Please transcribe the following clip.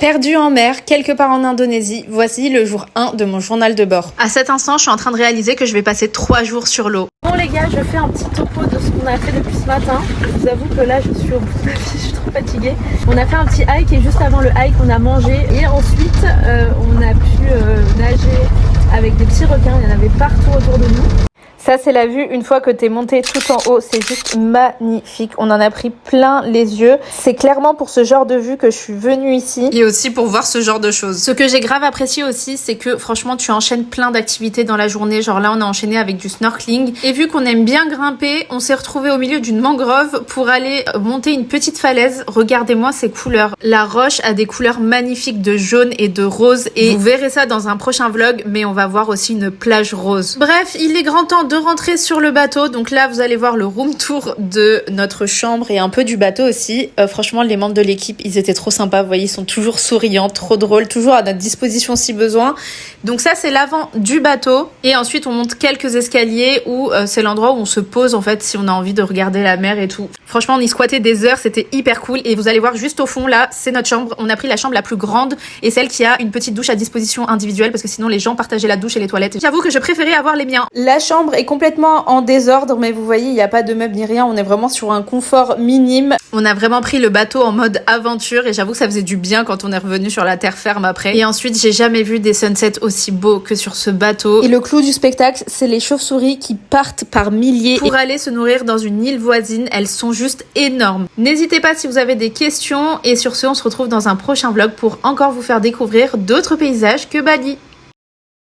Perdu en mer, quelque part en Indonésie, voici le jour 1 de mon journal de bord. À cet instant, je suis en train de réaliser que je vais passer 3 jours sur l'eau. Bon les gars, je fais un petit topo de ce qu'on a fait depuis ce matin. Je vous avoue que là, je suis au bout de ma vie, je suis trop fatiguée. On a fait un petit hike et juste avant le hike, on a mangé. Et ensuite, on a pu nager avec des petits requins. Il y en avait partout autour de nous. Ça, c'est la vue une fois que t'es monté tout en haut. C'est juste magnifique. On en a pris plein les yeux. C'est clairement pour ce genre de vue que je suis venue ici. Et aussi pour voir ce genre de choses. Ce que j'ai grave apprécié aussi, c'est que franchement, tu enchaînes plein d'activités dans la journée. Genre là, on a enchaîné avec du snorkeling. Et vu qu'on aime bien grimper, on s'est retrouvé au milieu d'une mangrove pour aller monter une petite falaise. Regardez-moi ces couleurs. La roche a des couleurs magnifiques de jaune et de rose. Et vous verrez ça dans un prochain vlog, mais on va voir aussi une plage rose. Bref, il est grand temps de rentrer sur le bateau. Donc là, vous allez voir le room tour de notre chambre et un peu du bateau aussi. Franchement, les membres de l'équipe, ils étaient trop sympas. Vous voyez, ils sont toujours souriants, trop drôles, toujours à notre disposition si besoin. Donc ça, c'est l'avant du bateau. Et ensuite, on monte quelques escaliers où c'est l'endroit où on se pose en fait si on a envie de regarder la mer et tout. Franchement, on y squattait des heures, c'était hyper cool. Et vous allez voir juste au fond, là, c'est notre chambre. On a pris la chambre la plus grande et celle qui a une petite douche à disposition individuelle parce que sinon les gens partageaient la douche et les toilettes. J'avoue que je préférais avoir les miens. La chambre est complètement en désordre, mais vous voyez, il n'y a pas de meubles ni rien. On est vraiment sur un confort minime. On a vraiment pris le bateau en mode aventure et j'avoue que ça faisait du bien quand on est revenu sur la terre ferme après. Et ensuite, j'ai jamais vu des sunsets aussi beaux que sur ce bateau. Et le clou du spectacle, c'est les chauves-souris qui partent par milliers pour aller se nourrir dans une île voisine. Elles sont juste énormes. N'hésitez pas si vous avez des questions. Et sur ce, on se retrouve dans un prochain vlog pour encore vous faire découvrir d'autres paysages que Bali.